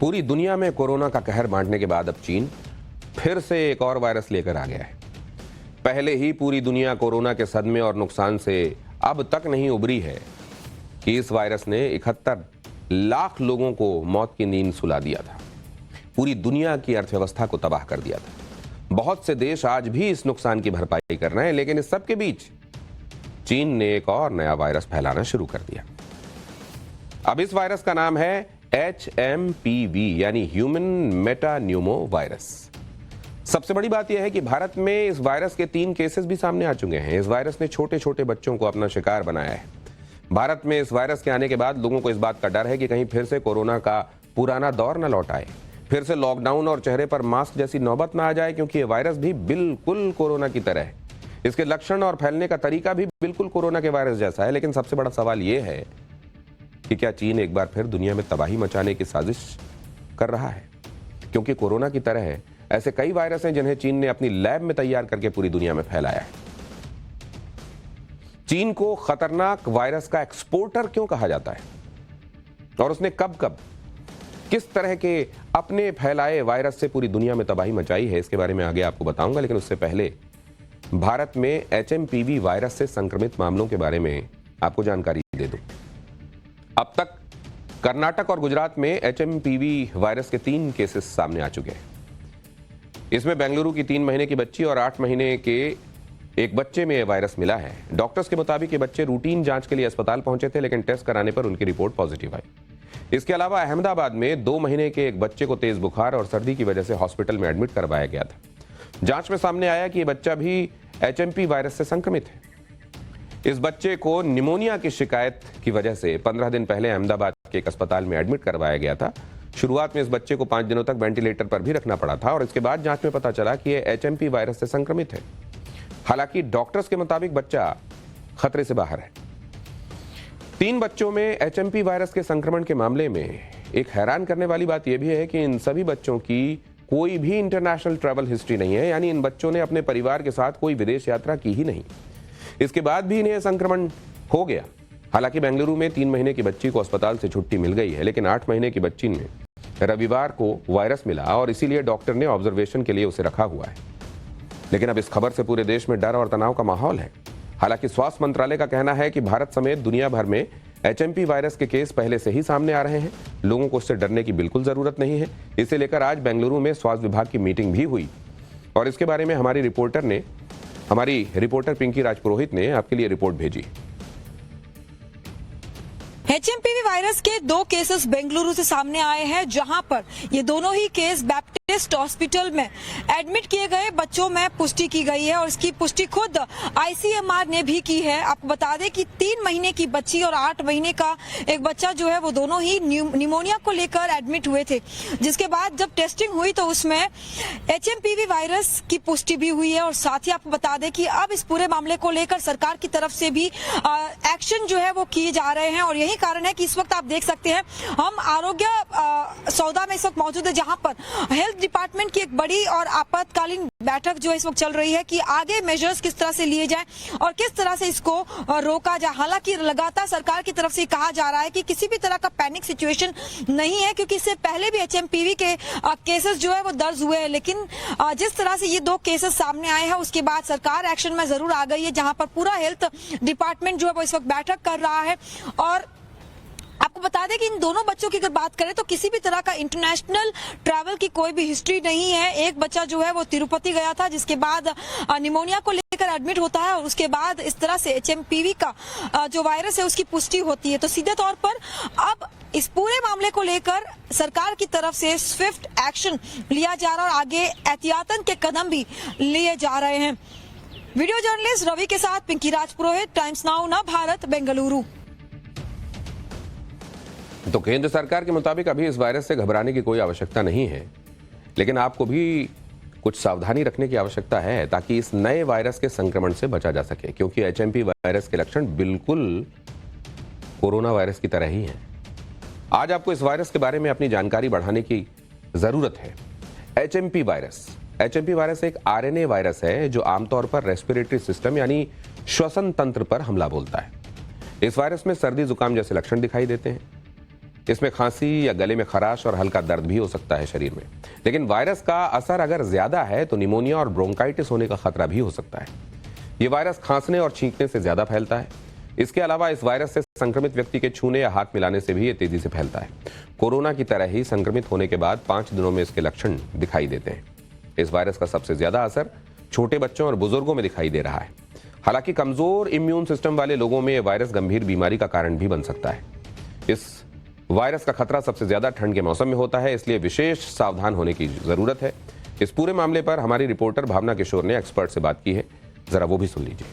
पूरी दुनिया में कोरोना का कहर बांटने के बाद अब चीन फिर से एक और वायरस लेकर आ गया है। पहले ही पूरी दुनिया कोरोना के सदमे और नुकसान से अब तक नहीं उबरी है कि इस वायरस ने 71 लाख लोगों को मौत की नींद सुला दिया था, पूरी दुनिया की अर्थव्यवस्था को तबाह कर दिया था। बहुत से देश आज भी इस नुकसान की भरपाई कर रहे हैं, लेकिन इस सब के बीच चीन ने एक और नया वायरस फैलाना शुरू कर दिया। अब इस वायरस का नाम है HMPV यानी ह्यूमन मेटान्यूमो वायरस। सबसे बड़ी बात यह है कि भारत में इस वायरस के 3 केसेस भी सामने आ चुके हैं। इस वायरस ने छोटे छोटे बच्चों को अपना शिकार बनाया है। भारत में इस वायरस के आने के बाद लोगों को इस बात का डर है कि कहीं फिर से कोरोना का पुराना दौर न लौट आए, फिर से लॉकडाउन और चेहरे पर मास्क जैसी नौबत ना आ जाए, क्योंकि ये वायरस भी बिल्कुल कोरोना की तरह है। इसके लक्षण और फैलने का तरीका भी बिल्कुल कोरोना के वायरस जैसा है। लेकिन सबसे बड़ा सवाल यह है कि क्या चीन एक बार फिर दुनिया में तबाही मचाने की साजिश कर रहा है? क्योंकि कोरोना की तरह ऐसे कई वायरस हैं जिन्हें चीन ने अपनी लैब में तैयार करके पूरी दुनिया में फैलाया है। चीन को खतरनाक वायरस का एक्सपोर्टर क्यों कहा जाता है और उसने कब कब किस तरह के अपने फैलाए वायरस से पूरी दुनिया में तबाही मचाई है, इसके बारे में आगे आपको बताऊंगा। लेकिन उससे पहले भारत में HMPV वायरस से संक्रमित मामलों के बारे में आपको जानकारी दे दूं। अब तक कर्नाटक और गुजरात में HMPV वायरस के 3 केसेस सामने आ चुके हैं। इसमें बेंगलुरु की 3 महीने की बच्ची और 8 महीने के एक बच्चे में यह वायरस मिला है। डॉक्टर्स के मुताबिक ये बच्चे रूटीन जांच के लिए अस्पताल पहुंचे थे, लेकिन टेस्ट कराने पर उनकी रिपोर्ट पॉजिटिव आई। इसके अलावा अहमदाबाद में 2 महीने के एक बच्चे को तेज बुखार और सर्दी की वजह से हॉस्पिटल में एडमिट करवाया गया था। जांच में सामने आया कि यह बच्चा भी HMP वायरस से संक्रमित है। इस बच्चे को निमोनिया की शिकायत की वजह से 15 दिन पहले अहमदाबाद के एक अस्पताल में एडमिट करवाया गया था। शुरुआत में इस बच्चे को 5 दिनों तक वेंटिलेटर पर भी रखना पड़ा था और इसके बाद जांच में पता चला कि यह HMP वायरस से संक्रमित है। हालांकि डॉक्टर्स के मुताबिक बच्चा खतरे से बाहर है। 3 बच्चों में HMP वायरस के संक्रमण के मामले में एक हैरान करने वाली बात यह भी है कि इन सभी बच्चों की कोई भी इंटरनेशनल ट्रैवल हिस्ट्री नहीं है, यानी इन बच्चों ने अपने परिवार के साथ कोई विदेश यात्रा की ही नहीं। इसके बाद भी इन्हें संक्रमण हो गया। हालांकि बेंगलुरु में 3 महीने की बच्ची को अस्पताल से छुट्टी मिल गई है, लेकिन 8 महीने की बच्ची में रविवार को वायरस मिला और इसीलिए डॉक्टर ने ऑब्जर्वेशन के लिए उसे रखा हुआ है। लेकिन अब इस खबर से पूरे देश में डर और तनाव का माहौल है। हालांकि स्वास्थ्य मंत्रालय का कहना है कि भारत समेत दुनिया भर में HMP वायरस के केस पहले से ही सामने आ रहे हैं। लोगों को इससे डरने की बिल्कुल जरूरत नहीं है। इसे लेकर आज बेंगलुरु में स्वास्थ्य विभाग की मीटिंग भी हुई और इसके बारे में हमारी रिपोर्टर पिंकी राजपुरोहित ने आपके लिए रिपोर्ट भेजी। HMPV वायरस के 2 केसेस बेंगलुरु से सामने आए हैं, जहां पर ये दोनों ही केस बैप्टिस्ट हॉस्पिटल में एडमिट किए गए बच्चों में पुष्टि की गई है और इसकी पुष्टि खुद ICMR ने भी की है। आपको बता दें कि 3 महीने की बच्ची और 8 महीने का एक बच्चा जो है वो दोनों ही निमोनिया को लेकर एडमिट हुए थे, जिसके बाद जब टेस्टिंग हुई तो उसमें HMPV वायरस की पुष्टि भी हुई है। और साथ ही आपको बता दें कि अब इस पूरे मामले को लेकर सरकार की तरफ से भी एक्शन जो है वो किए जा रहे हैं और यही कारण है कि इस वक्त आप देख सकते हैं हम आरोग्य सौदा में इस वक्त मौजूद है, जहां पर हेल्थ डिपार्टमेंट की एक बड़ी और आपातकालीन बैठक जो इस वक्त चल रही है कि आगे मेजर्स किस तरह से लिए जाएं और किस तरह से इसको रोका जाए। हालांकि लगातार सरकार की तरफ से कहा जा रहा है कि किसी भी तरह का पैनिक सिचुएशन नहीं है, क्योंकि इससे पहले भी HMPV के केसेस जो है वो दर्ज हुए हैं। लेकिन जिस तरह से ये 2 केसेस सामने आए हैं उसके बाद सरकार एक्शन में जरूर आ गई है, जहां पर पूरा हेल्थ डिपार्टमेंट जो है वो इस वक्त बैठक कर रहा है। और आपको बता दें कि इन दोनों बच्चों की अगर बात करें तो किसी भी तरह का इंटरनेशनल ट्रैवल की कोई भी हिस्ट्री नहीं है। एक बच्चा जो है वो तिरुपति गया था, जिसके बाद निमोनिया को लेकर एडमिट होता है और उसके बाद इस तरह से HMPV का जो वायरस है उसकी पुष्टि होती है। तो सीधे तौर पर अब इस पूरे मामले को लेकर सरकार की तरफ से स्विफ्ट एक्शन लिया जा रहा है और आगे एहतियातन के कदम भी लिए जा रहे हैं। वीडियो जर्नलिस्ट रवि के साथ पिंकी राजपुरोहित, टाइम्स नाउ ना भारत, बेंगलुरु। तो केंद्र सरकार के मुताबिक अभी इस वायरस से घबराने की कोई आवश्यकता नहीं है, लेकिन आपको भी कुछ सावधानी रखने की आवश्यकता है ताकि इस नए वायरस के संक्रमण से बचा जा सके, क्योंकि HMP वायरस के लक्षण बिल्कुल कोरोना वायरस की तरह ही हैं। आज आपको इस वायरस के बारे में अपनी जानकारी बढ़ाने की जरूरत है। HMP वायरस एक RNA वायरस है जो आमतौर पर रेस्पिरेटरी सिस्टम यानी श्वसन तंत्र पर हमला बोलता है। इस वायरस में सर्दी जुकाम जैसे लक्षण दिखाई देते हैं। इसमें खांसी या गले में खराश और हल्का दर्द भी हो सकता है शरीर में। लेकिन वायरस का असर अगर ज्यादा है तो निमोनिया और ब्रोंकाइटिस होने का खतरा भी हो सकता है। ये वायरस खांसने और छींकने से ज्यादा फैलता है। इसके अलावा इस वायरस से संक्रमित व्यक्ति के छूने या हाथ मिलाने से भी ये तेजी से फैलता है। कोरोना की तरह ही संक्रमित होने के बाद 5 दिनों में इसके लक्षण दिखाई देते हैं। इस वायरस का सबसे ज्यादा असर छोटे बच्चों और बुजुर्गों में दिखाई दे रहा है। हालांकि कमजोर इम्यून सिस्टम वाले लोगों में यह वायरस गंभीर बीमारी का कारण भी बन सकता है। इस वायरस का खतरा सबसे ज्यादा ठंड के मौसम में होता है, इसलिए विशेष सावधान होने की जरूरत है। इस पूरे मामले पर हमारी रिपोर्टर भावना किशोर ने एक्सपर्ट से बात की है, जरा वो भी सुन लीजिए।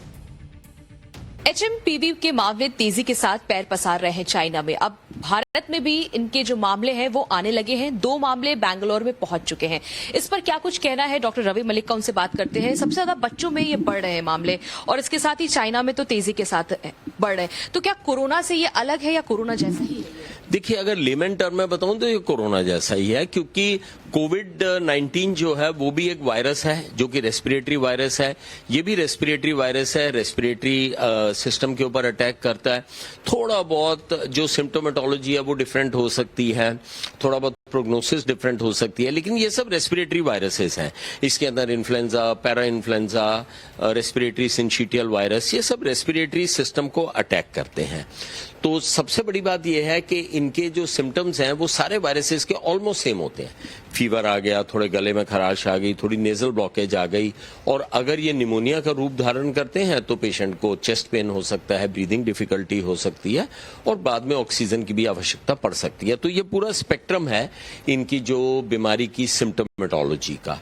HMPV के मामले तेजी के साथ पैर पसार रहे हैं चाइना में। अब भारत में भी इनके जो मामले हैं वो आने लगे हैं। 2 मामले बैंगलोर में पहुंच चुके हैं। इस पर क्या कुछ कहना है डॉक्टर रवि मलिक का, उनसे बात करते हैं। सबसे ज्यादा बच्चों में ये बढ़ रहे हैं मामले और इसके साथ ही चाइना में तो तेजी के साथ बढ़ रहे हैं। तो क्या कोरोना से ये अलग है या कोरोना जैसा ही है? देखिए, अगर लेमन टर्म में बताऊं तो ये कोरोना जैसा ही है, क्योंकि कोविड-19 जो है वो भी एक वायरस है जो कि रेस्पिरेटरी वायरस है। ये भी रेस्पिरेटरी वायरस है, रेस्पिरेटरी सिस्टम के ऊपर अटैक करता है। थोड़ा बहुत जो सिम्टोमेटोलॉजी है वो डिफरेंट हो सकती है, थोड़ा बहुत प्रोग्नोसिस डिफरेंट हो सकती है, लेकिन ये सब रेस्पिरेटरी वायरसेस हैं। इसके अंदर influenza, para influenza, respiratory syncytial virus, ये सब रेस्पिरेटरी सिस्टम को अटैक करते हैं। तो सबसे बड़ी बात यह है कि इनके जो सिम्टम्स हैं वो सारे वायरसेस के ऑलमोस्ट सेम होते हैं। फीवर आ गया, थोड़े गले में खराश आ गई, थोड़ी नेजल ब्लॉकेज आ गई, और अगर ये निमोनिया का रूप धारण करते हैं तो पेशेंट को चेस्ट पेन हो सकता है, ब्रीदिंग डिफिकल्टी हो सकती है और बाद में ऑक्सीजन की भी आवश्यकता पड़ सकती है। तो ये पूरा स्पेक्ट्रम है इनकी जो बीमारी की सिम्टोमेटोलॉजी का।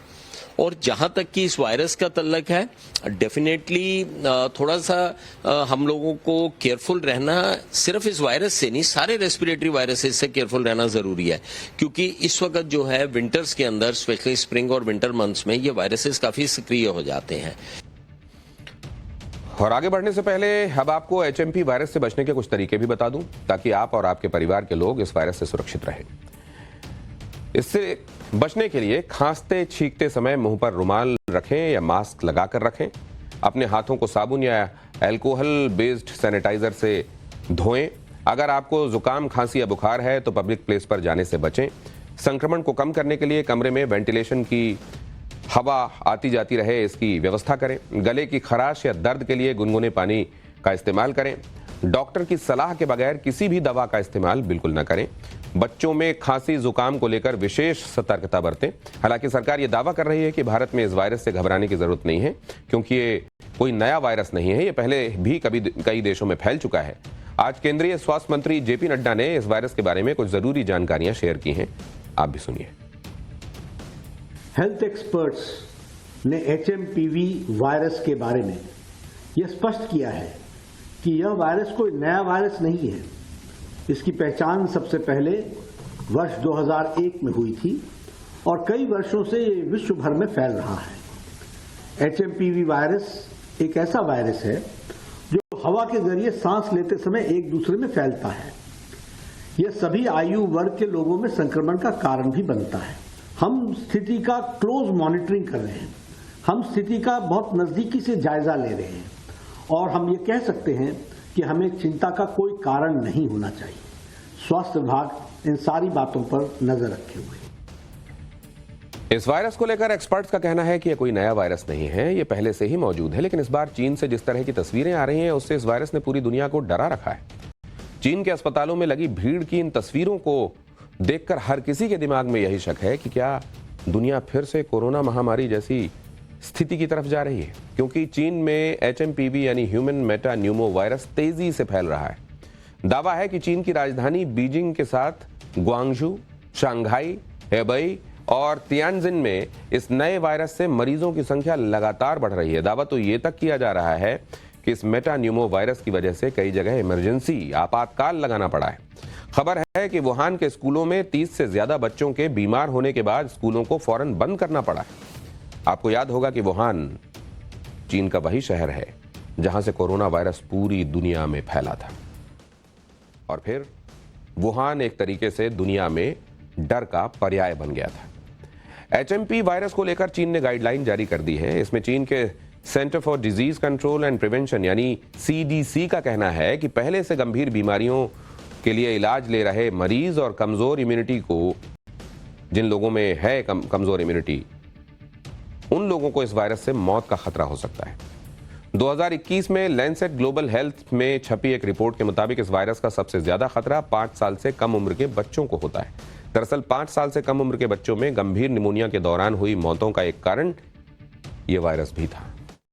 और जहां तक कि इस वायरस का तल्लक है, डेफिनेटली थोड़ा सा हम लोगों को केयरफुल रहना, सिर्फ इस वायरस से नहीं, सारे रेस्पिरेटरी वायरसेस से केयरफुल रहना जरूरी है, क्योंकि इस वक्त जो है विंटर्स के अंदर, स्पेशली स्प्रिंग और विंटर मंथ्स में, ये वायरसेस काफी सक्रिय हो जाते हैं। और आगे बढ़ने से पहले अब आपको HMP वायरस से बचने के कुछ तरीके भी बता दूं, ताकि आप और आपके परिवार के लोग इस वायरस से सुरक्षित रहें। इससे बचने के लिए खांसते छींकते समय मुंह पर रुमाल रखें या मास्क लगाकर रखें। अपने हाथों को साबुन या अल्कोहल बेस्ड सैनिटाइजर से धोएं। अगर आपको जुकाम, खांसी या बुखार है तो पब्लिक प्लेस पर जाने से बचें। संक्रमण को कम करने के लिए कमरे में वेंटिलेशन की हवा आती जाती रहे, इसकी व्यवस्था करें। गले की खराश या दर्द के लिए गुनगुने पानी का इस्तेमाल करें। डॉक्टर की सलाह के बगैर किसी भी दवा का इस्तेमाल बिल्कुल न करें। बच्चों में खांसी जुकाम को लेकर विशेष सतर्कता बरतें। हालांकि सरकार ये दावा कर रही है कि भारत में इस वायरस से घबराने की जरूरत नहीं है, क्योंकि ये कोई नया वायरस नहीं है, ये पहले भी कई देशों में फैल चुका है। आज केंद्रीय स्वास्थ्य मंत्री JP नड्डा ने इस वायरस के बारे में कुछ जरूरी जानकारियां शेयर की हैं, आप भी सुनिए। हेल्थ एक्सपर्ट्स ने HMPV वायरस के बारे में यह स्पष्ट किया है कि यह वायरस कोई नया वायरस नहीं है। इसकी पहचान सबसे पहले वर्ष 2001 में हुई थी और कई वर्षों से ये विश्व भर में फैल रहा है। HMPV वायरस एक ऐसा वायरस है जो हवा के जरिए सांस लेते समय एक दूसरे में फैलता है। यह सभी आयु वर्ग के लोगों में संक्रमण का कारण भी बनता है। हम स्थिति का क्लोज मॉनिटरिंग कर रहे हैं। हम स्थिति का बहुत नजदीकी से जायजा ले रहे हैं और हम ये कह सकते हैं कि हमें चिंता का कोई कारण नहीं होना चाहिए। स्वास्थ्य विभाग इन सारी बातों पर नजर रखे हुए है। इस वायरस को लेकर एक्सपर्ट्स का कहना है कि यह कोई नया वायरस नहीं है, ये पहले से ही मौजूद है। लेकिन इस बार चीन से जिस तरह की तस्वीरें आ रही हैं, उससे इस वायरस ने पूरी दुनिया को डरा रखा है। चीन के अस्पतालों में लगी भीड़ की इन तस्वीरों को देखकर हर किसी के दिमाग में यही शक है कि क्या दुनिया फिर से कोरोना महामारी जैसी स्थिति की तरफ जा रही है, क्योंकि चीन में HMPV यानी ह्यूमन मेटा न्यूमो वायरस तेजी से फैल रहा है। दावा है कि चीन की राजधानी बीजिंग के साथ ग्वांगझू, शंघाई, हेबई और तियानजिन में इस नए वायरस से मरीजों की संख्या लगातार बढ़ रही है। दावा तो ये तक किया जा रहा है कि इस मेटा न्यूमो वायरस की वजह से कई जगह इमरजेंसी आपातकाल लगाना पड़ा है। खबर है कि वुहान के स्कूलों में 30 से ज्यादा बच्चों के बीमार होने के बाद स्कूलों को फौरन बंद करना पड़ा है। आपको याद होगा कि वुहान चीन का वही शहर है जहां से कोरोना वायरस पूरी दुनिया में फैला था, और फिर वुहान एक तरीके से दुनिया में डर का पर्याय बन गया था। HMP वायरस को लेकर चीन ने गाइडलाइन जारी कर दी है। इसमें चीन के centre for disease control and prevention यानी CDC का कहना है कि पहले से गंभीर बीमारियों के लिए इलाज ले रहे मरीज और कमजोर इम्यूनिटी को, जिन लोगों में है कमजोर इम्यूनिटी, उन लोगों को इस वायरस से मौत का खतरा हो सकता है। 2021 में लैंसेट ग्लोबल हेल्थ में छपी एक रिपोर्ट के मुताबिक इस वायरस का सबसे ज्यादा खतरा 5 साल से कम उम्र के बच्चों को होता है। दरअसल 5 साल से कम उम्र के बच्चों में गंभीर निमोनिया के दौरान हुई मौतों का एक कारण यह वायरस भी था।